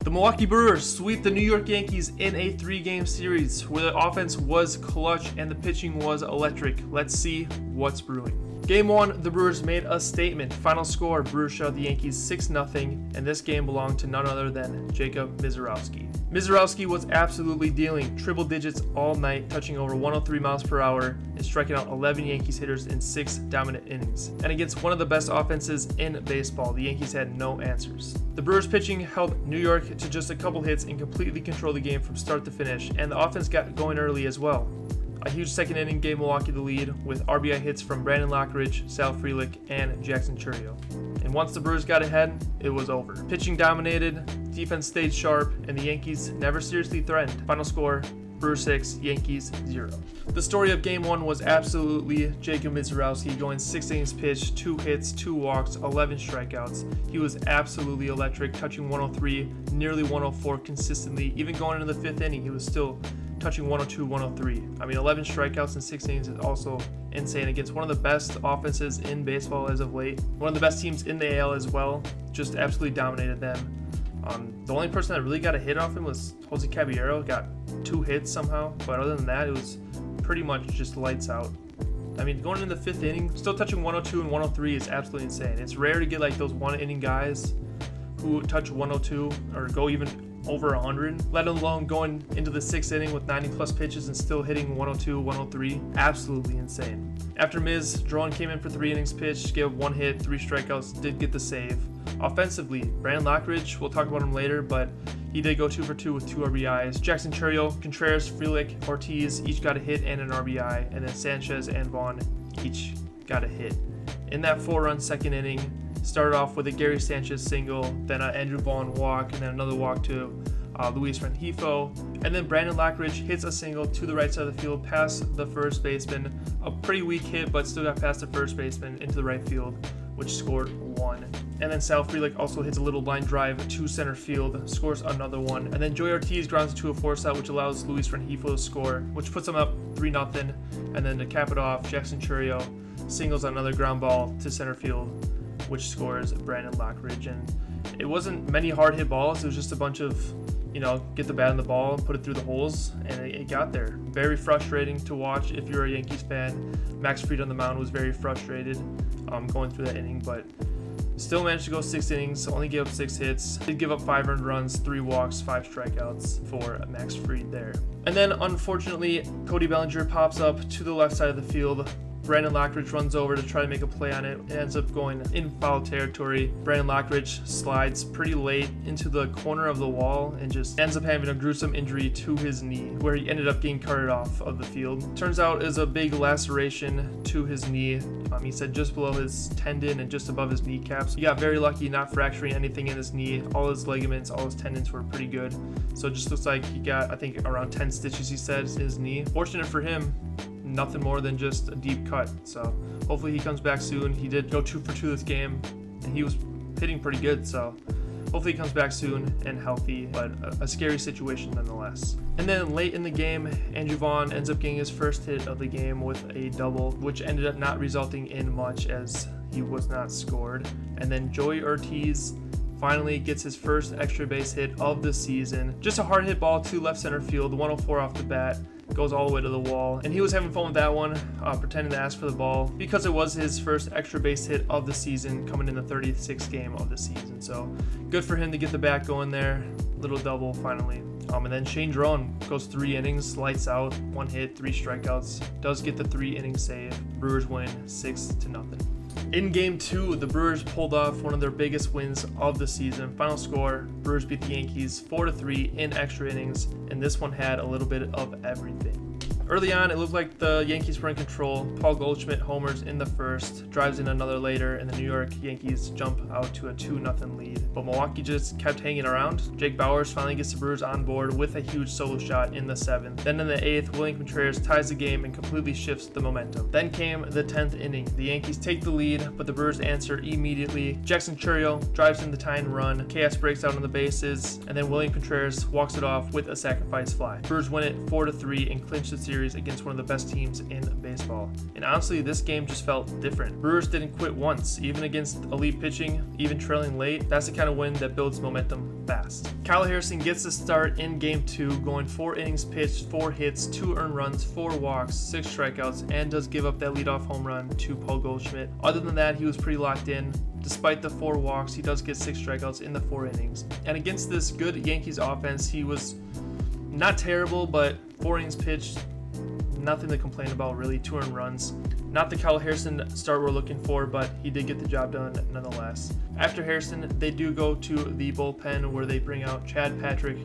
The Milwaukee Brewers sweep the New York Yankees in a 3-game series where the offense was clutch and the pitching was electric. Let's see what's brewing. Game 1, the Brewers made a statement. Final score, Brewers shut out the Yankees 6-0, and this game belonged to none other than Jacob Misiorowski. Misiorowski was absolutely dealing triple digits all night, touching over 103 miles per hour and striking out 11 Yankees hitters in 6 dominant innings. And against one of the best offenses in baseball, the Yankees had no answers. The Brewers pitching held New York to just a couple hits and completely controlled the game from start to finish, and the offense got going early as well. A huge second inning gave Milwaukee the lead with RBI hits from Brandon Lockridge, Sal Frelick, and Jackson Chourio. And once the Brewers got ahead, it was over. Pitching dominated, defense stayed sharp, and the Yankees never seriously threatened. Final score, Brewers 6, Yankees 0. The story of Game 1 was absolutely Jacob Misiorowski going 6 innings pitched, 2 hits, 2 walks, 11 strikeouts. He was absolutely electric, touching 103, nearly 104 consistently. Even going into the 5th inning, he was still touching 102, 103. I mean, 11 strikeouts in 6 innings is also insane against one of the best offenses in baseball as of late. One of the best teams in the AL as well. Just absolutely dominated them. The only person that really got a hit off him was Jose Caballero. Got 2 hits somehow, but other than that, it was pretty much just lights out. I mean, going into the 5th inning, still touching 102 and 103 is absolutely insane. It's rare to get like those 1-inning guys who touch 102 or go even over 100, let alone going into the 6th inning with 90 plus pitches and still hitting 102, 103. Absolutely insane. After Miz, Drowan came in for 3 innings pitched, gave up 1 hit, 3 strikeouts, did get the save. Offensively, Brandon Lockridge, we'll talk about him later, but he did go 2 for 2 with 2 RBIs. Jackson Chourio, Contreras, Frelick, Ortiz each got a hit and an RBI, and then Sanchez and Vaughn each got a hit. In that 4-run 2nd inning, started off with a Gary Sanchez single, then an Andrew Vaughn walk, and then another walk to Luis Rengifo. And then Brandon Lockridge hits a single to the right side of the field past the first baseman. A pretty weak hit, but still got past the first baseman into the right field, which scored 1. And then Sal Frelick also hits a little line drive to center field, scores another 1. And then Joey Ortiz grounds to a force out, which allows Luis Rengifo to score, which puts him up 3-0. And then to cap it off, Jackson Chourio singles on another ground ball to center field, which scores Brandon Lockridge. And it wasn't many hard hit balls. It was just a bunch of, get the bat in the ball and put it through the holes, and it got there. Very frustrating to watch if you're a Yankees fan. Max Fried on the mound was very frustrated going through that inning, but still managed to go 6 innings, only gave up 6 hits. Did give up 5 earned runs, 3 walks, 5 strikeouts for Max Fried there. And then, unfortunately, Cody Bellinger pops up to the left side of the field. Brandon Lockridge runs over to try to make a play on it. It ends up going in foul territory. Brandon Lockridge slides pretty late into the corner of the wall and just ends up having a gruesome injury to his knee, where he ended up getting carted off of the field. Turns out is a big laceration to his knee. He said just below his tendon and just above his kneecaps. He got very lucky not fracturing anything in his knee. All his ligaments, all his tendons were pretty good. So it just looks like he got, I think, around 10 stitches, he said, in his knee. Fortunate for him, nothing more than just a deep cut. So hopefully he comes back soon. He did go 2 for 2 this game, and he was hitting pretty good. So hopefully he comes back soon and healthy, but a scary situation nonetheless. And then late in the game, Andrew Vaughn ends up getting his first hit of the game with a double, which ended up not resulting in much as he was not scored. And then Joey Ortiz finally gets his first extra base hit of the season. Just a hard hit ball to left center field, 104 off the bat. Goes all the way to the wall, and he was having fun with that one, pretending to ask for the ball because it was his first extra base hit of the season, coming in the 36th game of the season. So good for him to get the bat going there. Little double finally. And then Shane Drowan goes 3 innings, lights out, 1 hit, 3 strikeouts, does get the 3-inning save. Brewers win 6-0. In Game 2, the Brewers pulled off one of their biggest wins of the season. Final score, Brewers beat the Yankees 4-3 in extra innings, and this one had a little bit of everything. Early on, it looked like the Yankees were in control. Paul Goldschmidt homers in the first, drives in another later, and the New York Yankees jump out to a 2-0 lead. But Milwaukee just kept hanging around. Jake Bauers finally gets the Brewers on board with a huge solo shot in the 7th. Then in the 8th, William Contreras ties the game and completely shifts the momentum. Then came the 10th inning. The Yankees take the lead, but the Brewers answer immediately. Jackson Chourio drives in the tying run. Chaos breaks out on the bases, and then William Contreras walks it off with a sacrifice fly. Brewers win it 4-3 and clinch the series series against one of the best teams in baseball. And honestly, this game just felt different. Brewers didn't quit once, even against elite pitching, even trailing late. That's the kind of win that builds momentum fast. Kyle Harrison gets the start in Game 2, going 4 innings pitched, 4 hits, 2 earned runs, 4 walks, 6 strikeouts, and does give up that leadoff home run to Paul Goldschmidt. Other than that, he was pretty locked in. Despite the 4 walks, he does get 6 strikeouts in the 4 innings. And against this good Yankees offense, he was not terrible, but 4 innings pitched, nothing to complain about really, 2 earned runs. Not the Kyle Harrison start we're looking for, but he did get the job done nonetheless. After Harrison, they do go to the bullpen where they bring out Chad Patrick,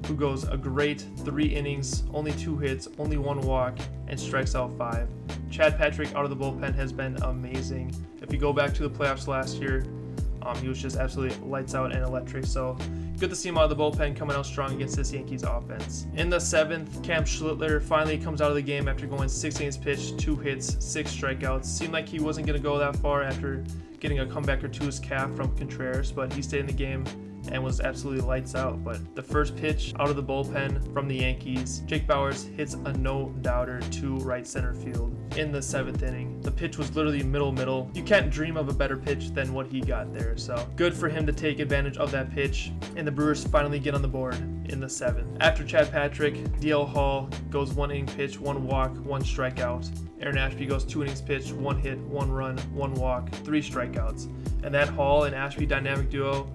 who goes a great 3 innings, only 2 hits, only 1 walk, and strikes out 5. Chad Patrick out of the bullpen has been amazing. If you go back to the playoffs last year, he was just absolutely lights out and electric. So good to see him out of the bullpen coming out strong against this Yankees offense. In the 7th, Cam Schlittler finally comes out of the game after going 6 innings pitched, 2 hits, 6 strikeouts. Seemed like he wasn't going to go that far after getting a comeback or 2 his calf from Contreras, but he stayed in the game and was absolutely lights out. But the first pitch out of the bullpen from the Yankees, Jake Bauers hits a no-doubter to right center field in the 7th inning. The pitch was literally middle. You can't dream of a better pitch than what he got there. So good for him to take advantage of that pitch, and the Brewers finally get on the board in the 7th. After Chad Patrick, DL Hall goes 1 inning pitch, 1 walk, 1 strikeout. Aaron Ashby goes 2 innings pitched, 1 hit, 1 run, 1 walk, 3 strikeouts. And that Hall and Ashby dynamic duo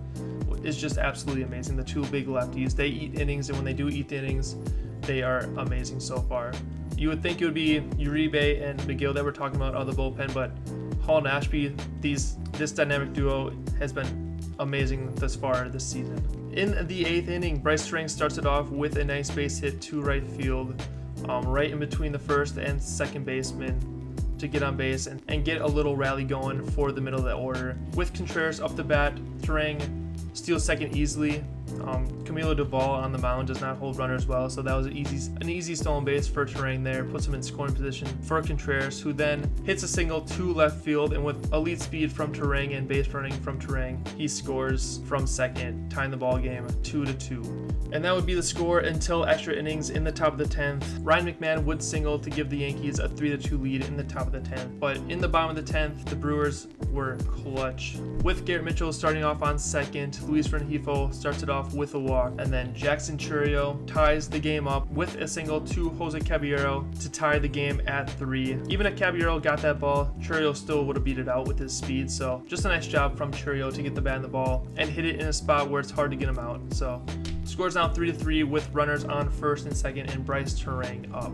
is just absolutely amazing. The 2 big lefties, they eat innings, and when they do eat the innings, they are amazing so far. You would think it would be Uribe and McGill that we're talking about out of the bullpen, but Hall and Ashby, this dynamic duo has been amazing thus far this season. In the 8th inning, Bryce Turang starts it off with a nice base hit to right field, right in between the first and second baseman, to get on base and get a little rally going for the middle of the order. With Contreras up the bat, Turang steals second easily. Camilo Duvall on the mound does not hold runners well, so that was an easy stolen base for Turang there. Puts him in scoring position for Contreras, who then hits a single to left field, and with elite speed from Turang and base running from Turang, he scores from second, tying the ball game 2-2. And that would be the score until extra innings. In the top of the 10th, Ryan McMahon would single to give the Yankees a 3-2 lead in the top of the 10th. But in the bottom of the 10th, the Brewers were clutch. With Garrett Mitchell starting off on second, Luis Rengifo starts it off with a walk, and then Jackson Chourio ties the game up with a single to Jose Caballero to tie the game at 3. Even if Caballero got that ball, Chourio still would have beat it out with his speed. So just a nice job from Chourio to get the bat in the ball and hit it in a spot where it's hard to get him out. So scores now 3-3 with runners on first and second and Bryce Turang up.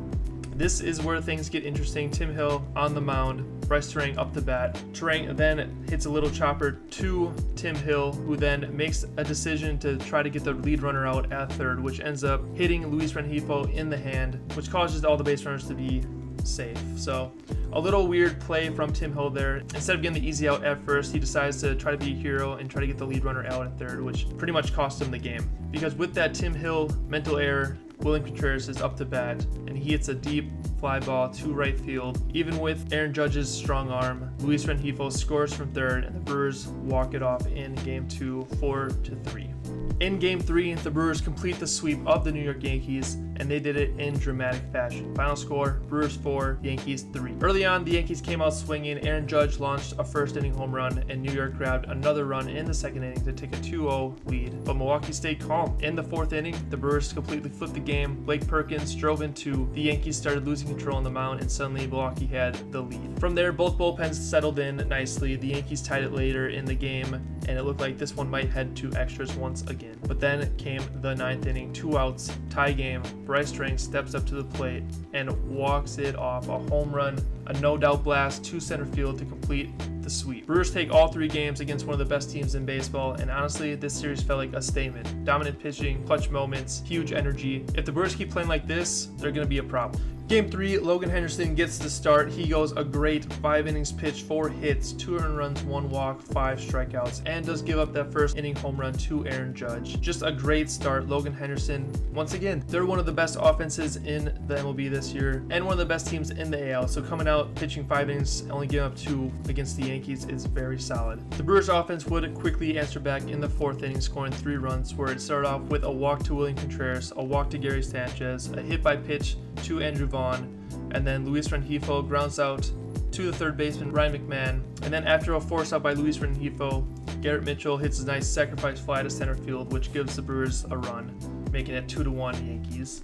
This is where things get interesting. Tim Hill on the mound, Bryce Turang up the bat. Turang then hits a little chopper to Tim Hill, who then makes a decision to try to get the lead runner out at third, which ends up hitting Luis Rengifo in the hand, which causes all the base runners to be safe. So a little weird play from Tim Hill there. Instead of getting the easy out at first, he decides to try to be a hero and try to get the lead runner out at third, which pretty much cost him the game. Because with that Tim Hill mental error, William Contreras is up to bat, and he hits a deep fly ball to right field. Even with Aaron Judge's strong arm, Luis Rengifo scores from third, and the Brewers walk it off in Game 2, 4-3. In Game 3, the Brewers complete the sweep of the New York Yankees, and they did it in dramatic fashion. Final score, Brewers 4, Yankees 3. Early on, the Yankees came out swinging. Aaron Judge launched a first-inning home run, and New York grabbed another run in the second inning to take a 2-0 lead. But Milwaukee stayed calm. In the 4th inning, the Brewers completely flipped the game. Blake Perkins drove in 2. The Yankees started losing control on the mound, and suddenly Milwaukee had the lead. From there, both bullpens settled in nicely. The Yankees tied it later in the game, and it looked like this one might head to extras once again. But then came the 9th inning, 2 outs, tie game. Bryce Turang steps up to the plate and walks it off. A home run, a no-doubt blast to center field to complete the sweep. Brewers take all 3 games against one of the best teams in baseball, and honestly, this series felt like a statement. Dominant pitching, clutch moments, huge energy. If the Brewers keep playing like this, they're going to be a problem. Game 3, Logan Henderson gets the start. He goes a great 5 innings pitched, 4 hits, 2 earned runs, 1 walk, 5 strikeouts, and does give up that first inning home run to Aaron Judge. Just a great start. Logan Henderson, once again, they're one of the best offenses in the MLB this year and one of the best teams in the AL. So coming out out, pitching 5 innings, only giving up 2 against the Yankees is very solid. The Brewers offense would quickly answer back in the 4th inning, scoring 3 runs, where it started off with a walk to William Contreras, a walk to Gary Sanchez, a hit by pitch to Andrew Vaughn, and then Luis Rengifo grounds out to the third baseman Ryan McMahon, and then after a force out by Luis Rengifo, Garrett Mitchell hits a nice sacrifice fly to center field, which gives the Brewers a run, making it 2-1 Yankees.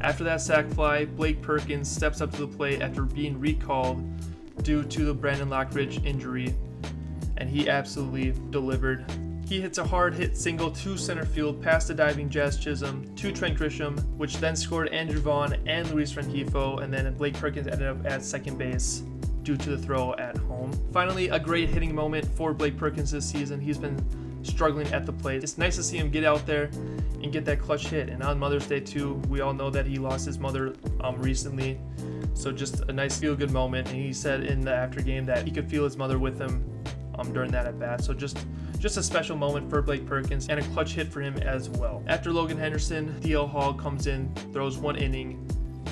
After that sac fly, Blake Perkins steps up to the plate after being recalled due to the Brandon Lockridge injury, and he absolutely delivered. He hits a hard hit single to center field past the diving Jazz Chisholm to Trent Grisham, which then scored Andrew Vaughn and Luis Rengifo, and then Blake Perkins ended up at second base due to the throw at home. Finally, a great hitting moment for Blake Perkins this season. He's been struggling at the plate. It's nice to see him get out there and get that clutch hit. And on Mother's Day too, we all know that he lost his mother recently. So just a nice feel-good moment. And he said in the after game that he could feel his mother with him during that at bat. So just a special moment for Blake Perkins and a clutch hit for him as well. After Logan Henderson, DL Hall comes in, throws 1 inning,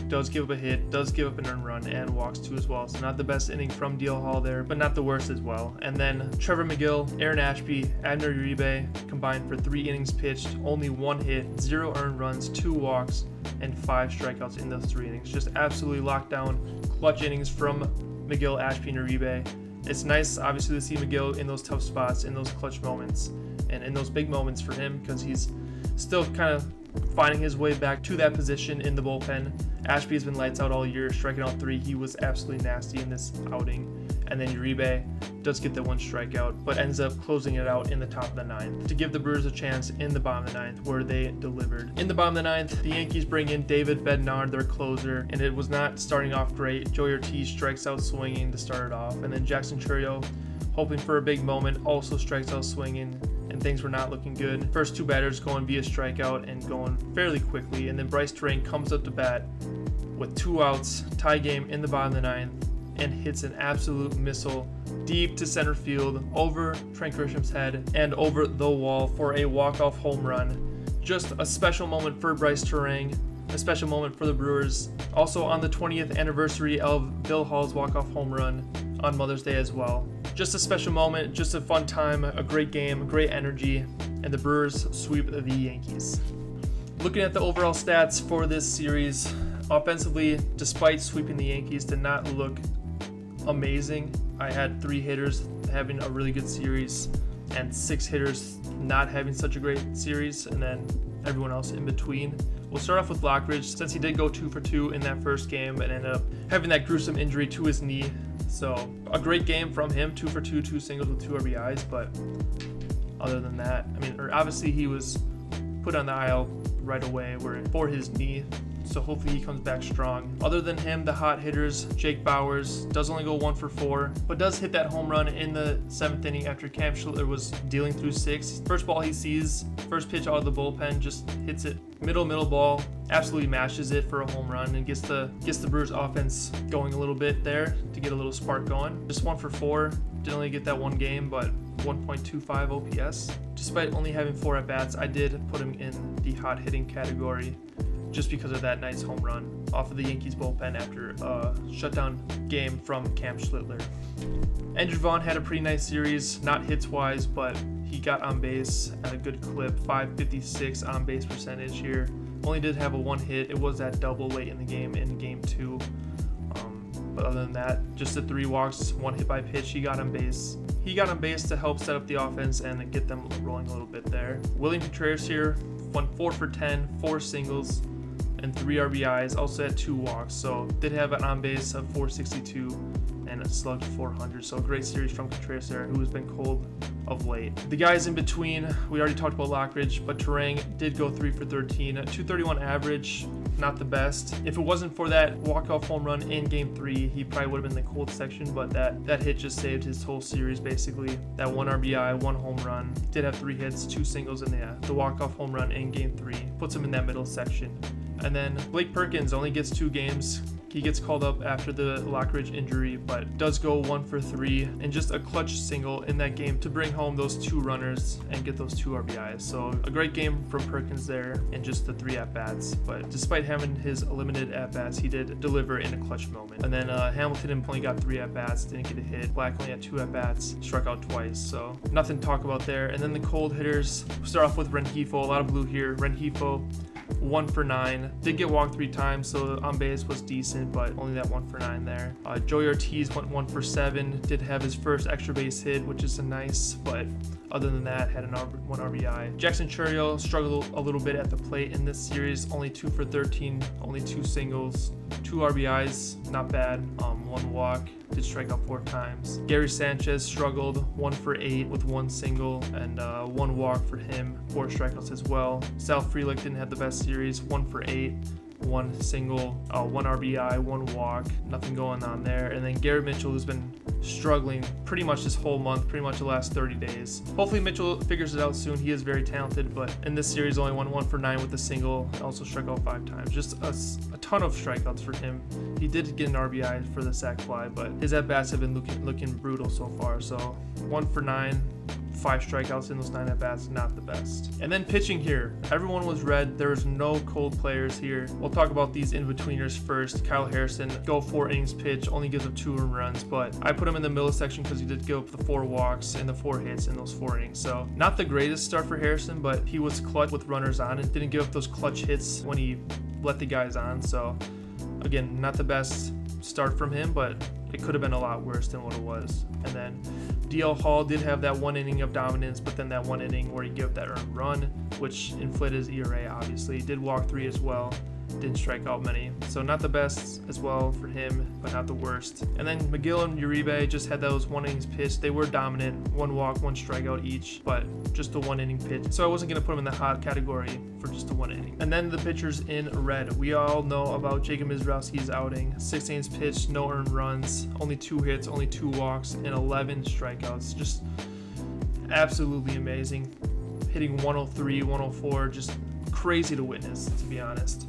does give up a hit, does give up an earned run, and walks 2 as well. So not the best inning from DL Hall there, but not the worst as well. And then Trevor McGill, Aaron Ashby, Abner Uribe combined for 3 innings pitched, only 1 hit, 0 earned runs, 2 walks, and 5 strikeouts in those 3 innings. Just absolutely locked down clutch innings from McGill, Ashby, and Uribe. It's nice, obviously, to see McGill in those tough spots, in those clutch moments, and in those big moments for him, because he's still kind of finding his way back to that position in the bullpen. Ashby has been lights out all year, striking out 3. He was absolutely nasty in this outing. And then Uribe does get the 1 strikeout, but ends up closing it out in the top of the 9th to give the Brewers a chance in the bottom of the 9th, where they delivered. In the bottom of the 9th, the Yankees bring in David Bednar, their closer, and it was not starting off great. Joey Ortiz strikes out swinging to start it off, and then Jackson Chourio, hoping for a big moment, also strikes out swinging, and things were not looking good. First 2 batters going via strikeout and going fairly quickly, and then Bryce Terang comes up to bat with 2 outs, tie game in the bottom of the 9th, and hits an absolute missile deep to center field over Trent Grisham's head and over the wall for a walk-off home run. Just a special moment for Bryce Terang, a special moment for the Brewers. Also on the 20th anniversary of Bill Hall's walk-off home run on Mother's Day as well. Just a special moment, just a fun time, a great game, great energy, and the Brewers sweep the Yankees. Looking at the overall stats for this series, offensively, despite sweeping the Yankees, did not look amazing. I had 3 hitters having a really good series and 6 hitters not having such a great series, and then everyone else in between. We'll start off with Lockridge, since he did go 2 for 2 in that first game and ended up having that gruesome injury to his knee. So a great game from him, 2 for 2, 2 singles with 2 RBIs, but other than that, obviously he was put on the IL right away for his knee, so hopefully he comes back strong. Other than him, the hot hitters, Jake Bauers does only go 1 for 4, but does hit that home run in the 7th inning after Cam Schlittler was dealing through 6. First ball he sees, first pitch out of the bullpen, just hits it middle ball, absolutely mashes it for a home run, and gets the Brewers offense going a little bit there to get a little spark going. Just 1 for 4, didn't only get that 1 game, but 1.25 OPS. Despite only having 4 at-bats, I did put him in the hot hitting category just because of that nice home run off of the Yankees bullpen after a shutdown game from Cam Schlittler. Andrew Vaughn had a pretty nice series, not hits-wise, but he got on base at a good clip, 556 on-base percentage here. Only did have a 1 hit. It was that double late in the game in Game 2. But other than that, just the 3 walks, 1 hit by pitch. He got on base. He got on base to help set up the offense and get them rolling a little bit there. William Contreras here went 4 for 10, 4 singles, and 3 RBIs. Also had 2 walks, so did have an on base of 462 and a slug 400. So a great series from Contreras there, who has been cold of late. The guys in between, we already talked about Lockridge, but Terang did go 3 for 13, a 231 average, not the best. If it wasn't for that walk-off home run in Game 3, he probably would have been in the cold section, but that hit just saved his whole series basically. That 1 RBI, 1 home run, did have 3 hits, 2 singles, and the walk-off home run in Game 3 puts him in that middle section. And then Blake Perkins only gets 2 games, He gets called up after the Lockridge injury, but does go 1 for 3 and just a clutch single in that game to bring home those 2 runners and get those 2 RBIs. So a great game from Perkins there in just the 3 at-bats. But despite having his limited at-bats, he did deliver in a clutch moment. And then Hamilton only got 3 at-bats, didn't get a hit. Black only had 2 at-bats, struck out twice. So nothing to talk about there. And then the cold hitters, start off with Rengifo, a lot of blue here. Rengifo, 1 for 9. Did get walked 3 times, so on base was decent, but only that 1 for 9 there. Joey Ortiz went 1 for 7. Did have his first extra base hit, which is nice, but other than that, had 1 RBI. Jackson Chourio struggled a little bit at the plate in this series, only 2 for 13, only 2 singles, 2 RBIs, not bad. 1 walk, did strike out 4 times. Gary Sanchez struggled, 1 for 8 with 1 single and 1 walk for him, 4 strikeouts as well. Sal Frelick didn't have the best series, 1 for 8. 1 single, 1 RBI, 1 walk, nothing going on there. And then Garrett Mitchell, who's been struggling pretty much this whole month, pretty much the last 30 days. Hopefully Mitchell figures it out soon. He is very talented, but in this series only went 1 for 9 with a single, also struck out 5 times. Just a ton of strikeouts for him. He did get an RBI for the sac fly, but his at-bats have been looking brutal so far. So 1 for 9. 5 strikeouts in those 9 at-bats, not the best. And then pitching here, everyone was red. There was no cold players here. We'll talk about these in-betweeners first. Kyle Harrison, go 4 innings pitch, only gives up 2 earned runs, but I put him in the middle section because he did give up the 4 walks and the 4 hits in those 4 innings. So not the greatest start for Harrison, but he was clutch with runners on and didn't give up those clutch hits when he let the guys on. So again, not the best start from him, but it could have been a lot worse than what it was. And then DL Hall did have that 1 inning of dominance, but then that 1 inning where he gave that earned run, which inflated his ERA, obviously. He did walk 3 as well. Didn't strike out many. So not the best as well for him, but not the worst. And then McGill and Uribe just had those 1 innings pitched. They were dominant, 1 walk, 1 strikeout each, but just a 1 inning pitch. So I wasn't going to put him in the hot category for just a 1 inning. And then the pitchers in red. We all know about Jacob Mizrowski's outing. 6 innings pitched, no earned runs, only 2 hits, only 2 walks, and 11 strikeouts. Just absolutely amazing. Hitting 103, 104, just crazy to witness, to be honest.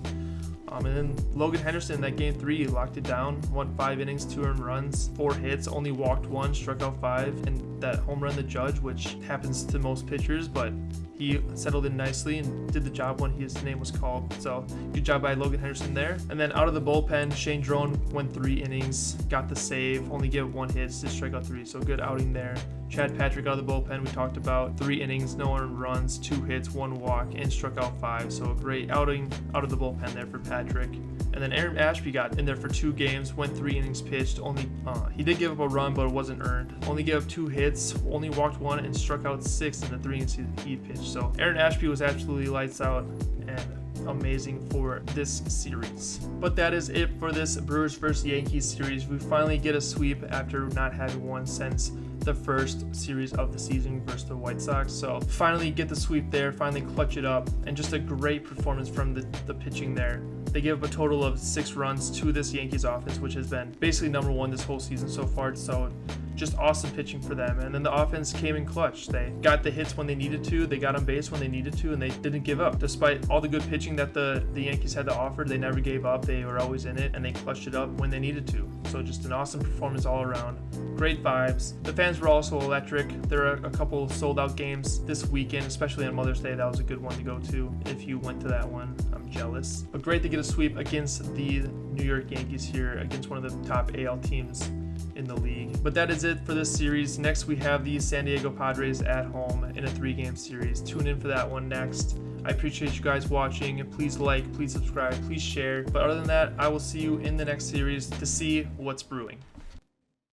And then Logan Henderson, that game 3, locked it down, went 5 innings, 2 earned runs, 4 hits, only walked 1, struck out 5, and that home run to Judge, which happens to most pitchers, but he settled in nicely and did the job when his name was called. So good job by Logan Henderson there. And then out of the bullpen, Shane Drone went 3 innings, got the save, only gave 1 hit, just strike out 3. So good outing there. Chad Patrick out of the bullpen, we talked about 3 innings, no earned runs, 2 hits, 1 walk, and struck out 5. So a great outing out of the bullpen there for Patrick. And then Aaron Ashby got in there for 2 games, went 3 innings pitched. Only he did give up a run, but it wasn't earned. Only gave up 2 hits, only walked 1, and struck out 6 in the 3 innings he pitched. So Aaron Ashby was absolutely lights out and amazing for this series. But that is it for this Brewers vs. Yankees series. We finally get a sweep after not having one since the first series of the season versus the White Sox. So finally get the sweep there, finally clutch it up, and just a great performance from the pitching there. They gave up a total of 6 runs to this Yankees offense, which has been basically number 1 this whole season so far. So just awesome pitching for them. And then the offense came in clutch. They got the hits when they needed to, they got on base when they needed to, and they didn't give up. Despite all the good pitching that the Yankees had to offer, they never gave up. They were always in it, and they clutched it up when they needed to. So just an awesome performance all around. Great vibes. The fans were also electric. There are a couple sold out games this weekend, especially on Mother's Day. That was a good one to go to. If you went to that one, I'm jealous. But great to get a sweep against the New York Yankees here, against one of the top AL teams in the league. But that is it for this series. Next we have the San Diego Padres at home in a 3-game series. Tune in for that one next. I appreciate you guys watching. Please like, please subscribe, please share. But other than that, I will see you in the next series to see what's brewing.